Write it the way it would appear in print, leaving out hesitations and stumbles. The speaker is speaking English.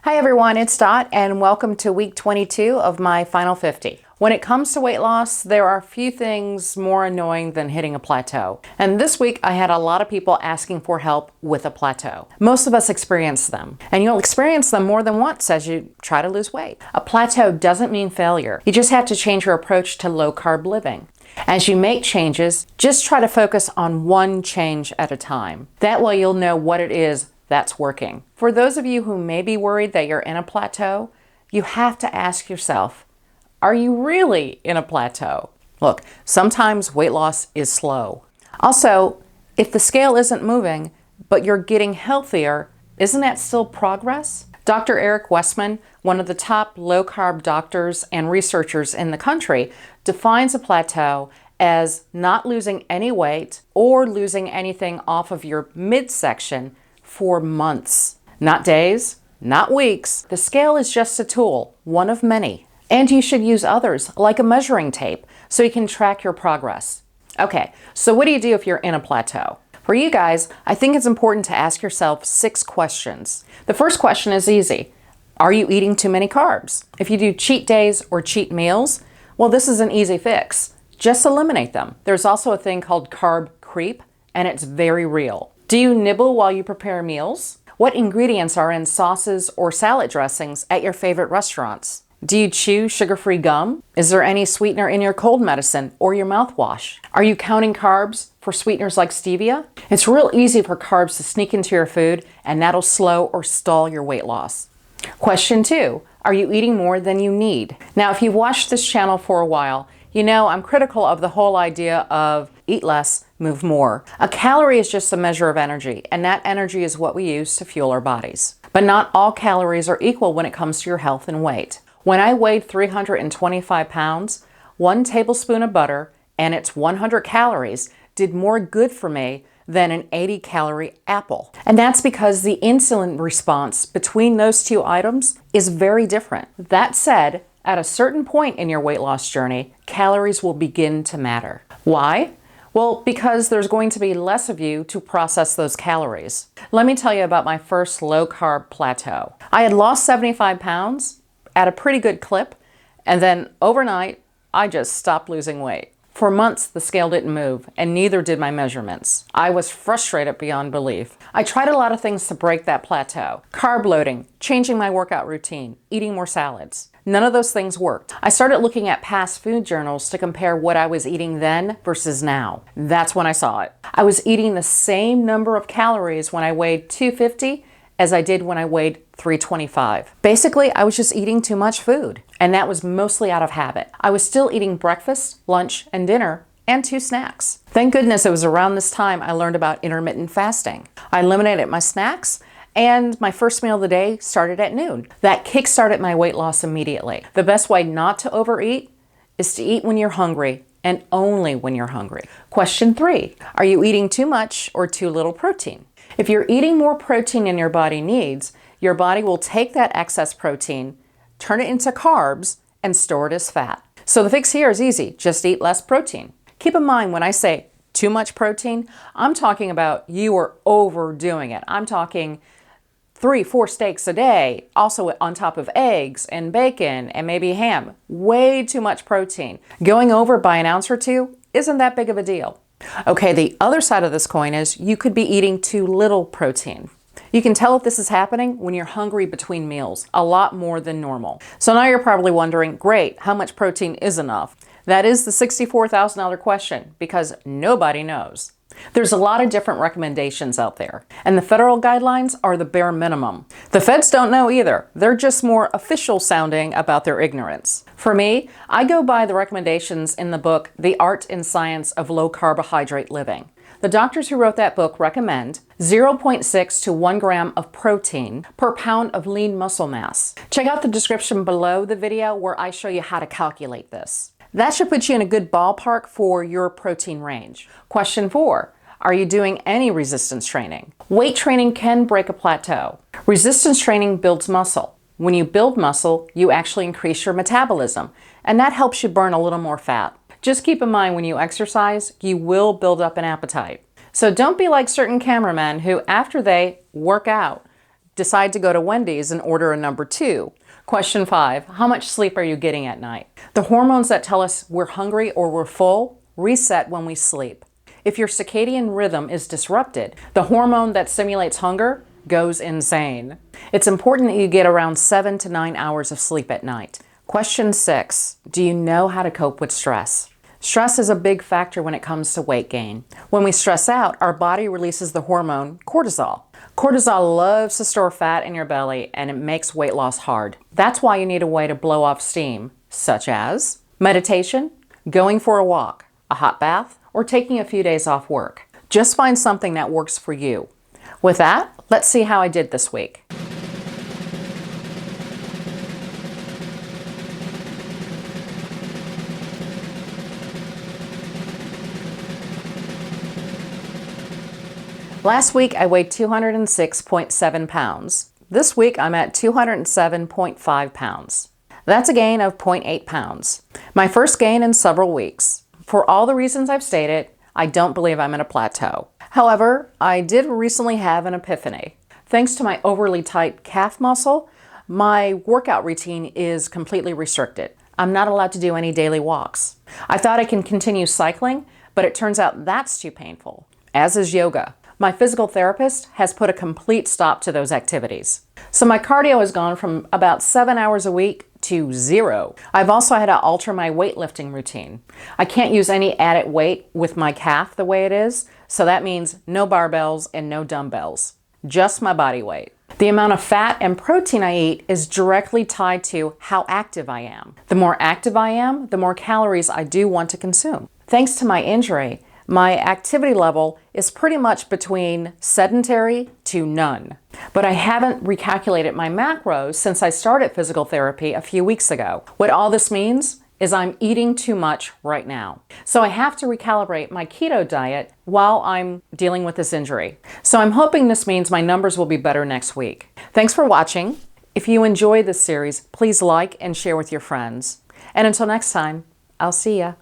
Hi everyone, it's Dot and welcome to week 22 of my final 50. When it comes to weight loss, there are few things more annoying than hitting a plateau. And this week I had a lot of people asking for help with a plateau. Most of us experience them, and you'll experience them more than once as you try to lose weight. A plateau doesn't mean failure. You just have to change your approach to low-carb living. As you make changes, just try to focus on one change at a time. That way you'll know what it is that's working. For those of you who may be worried that you're in a plateau, you have to ask yourself, are you really in a plateau? Look, sometimes weight loss is slow. Also, if the scale isn't moving, but you're getting healthier, isn't that still progress? Dr. Eric Westman, one of the top low-carb doctors and researchers in the country, defines a plateau as not losing any weight or losing anything off of your midsection for months. Not days, not weeks. The scale is just a tool, one of many. And you should use others, like a measuring tape, so you can track your progress. Okay, so what do you do if you're in a plateau? For you guys, I think it's important to ask yourself 6 questions. The first question is easy. Are you eating too many carbs? If you do cheat days or cheat meals, well, this is an easy fix. Just eliminate them. There's also a thing called carb creep, and it's very real. Do you nibble while you prepare meals? What ingredients are in sauces or salad dressings at your favorite restaurants? Do you chew sugar-free gum? Is there any sweetener in your cold medicine or your mouthwash? Are you counting carbs for sweeteners like stevia? It's real easy for carbs to sneak into your food, and that'll slow or stall your weight loss. Question 2, are you eating more than you need? Now, if you've watched this channel for a while, you know I'm critical of the whole idea of eat less, move more. A calorie is just a measure of energy, and that energy is what we use to fuel our bodies. But not all calories are equal when it comes to your health and weight. When I weighed 325 pounds, 1 tablespoon of butter and its 100 calories did more good for me than an 80-calorie apple. And that's because the insulin response between those two items is very different. That said, at a certain point in your weight loss journey, calories will begin to matter. Why? Well, because there's going to be less of you to process those calories. Let me tell you about my first low-carb plateau. I had lost 75 pounds at a pretty good clip, and then overnight, I just stopped losing weight. For months, the scale didn't move, and neither did my measurements. I was frustrated beyond belief. I tried a lot of things to break that plateau. Carb loading, changing my workout routine, eating more salads. None of those things worked. I started looking at past food journals to compare what I was eating then versus now. That's when I saw it. I was eating the same number of calories when I weighed 250 as I did when I weighed 325. Basically, I was just eating too much food, and that was mostly out of habit. I was still eating breakfast, lunch, and dinner, and 2 snacks. Thank goodness it was around this time I learned about intermittent fasting. I eliminated my snacks, and my first meal of the day started at noon. That kick-started my weight loss immediately. The best way not to overeat is to eat when you're hungry, and only when you're hungry. Question 3, are you eating too much or too little protein? If you're eating more protein than your body needs, your body will take that excess protein, turn it into carbs, and store it as fat. So the fix here is easy, just eat less protein. Keep in mind when I say too much protein, I'm talking about you are overdoing it. I'm talking 3-4 steaks a day, also on top of eggs and bacon and maybe ham. Way too much protein. Going over by an ounce or 2 isn't that big of a deal. Okay, the other side of this coin is you could be eating too little protein. You can tell if this is happening when you're hungry between meals, a lot more than normal. So now you're probably wondering, great, how much protein is enough? That is the $64,000 question, because nobody knows. There's a lot of different recommendations out there, and the federal guidelines are the bare minimum. The feds don't know either. They're just more official sounding about their ignorance. For me, I go by the recommendations in the book, The Art and Science of Low Carbohydrate Living. The doctors who wrote that book recommend 0.6 to 1 gram of protein per pound of lean muscle mass. Check out the description below the video where I show you how to calculate this. That should put you in a good ballpark for your protein range. Question 4, are you doing any resistance training? Weight training can break a plateau. Resistance training builds muscle. When you build muscle, you actually increase your metabolism, and that helps you burn a little more fat. Just keep in mind when you exercise, you will build up an appetite. So don't be like certain cameramen who, after they work out, Decide to go to Wendy's and order a number 2. Question 5. How much sleep are you getting at night? The hormones that tell us we're hungry or we're full reset when we sleep. If your circadian rhythm is disrupted, the hormone that simulates hunger goes insane. It's important that you get around 7 to 9 hours of sleep at night. Question 6. Do you know how to cope with stress? Stress is a big factor when it comes to weight gain. When we stress out, our body releases the hormone cortisol. Cortisol loves to store fat in your belly, and it makes weight loss hard. That's why you need a way to blow off steam, such as meditation, going for a walk, a hot bath, or taking a few days off work. Just find something that works for you. With that, let's see how I did this week. Last week, I weighed 206.7 pounds. This week, I'm at 207.5 pounds. That's a gain of 0.8 pounds. My first gain in several weeks. For all the reasons I've stated, I don't believe I'm in a plateau. However, I did recently have an epiphany. Thanks to my overly tight calf muscle, my workout routine is completely restricted. I'm not allowed to do any daily walks. I thought I can continue cycling, but it turns out that's too painful, as is yoga. My physical therapist has put a complete stop to those activities. So my cardio has gone from about 7 hours a week to 0. I've also had to alter my weightlifting routine. I can't use any added weight with my calf the way it is, so that means no barbells and no dumbbells, just my body weight. The amount of fat and protein I eat is directly tied to how active I am. The more active I am, the more calories I do want to consume. Thanks to my injury, my activity level is pretty much between sedentary to none. But I haven't recalculated my macros since I started physical therapy a few weeks ago. What all this means is I'm eating too much right now. So I have to recalibrate my keto diet while I'm dealing with this injury. So I'm hoping this means my numbers will be better next week. Thanks for watching. If you enjoy this series, please like and share with your friends. And until next time, I'll see ya.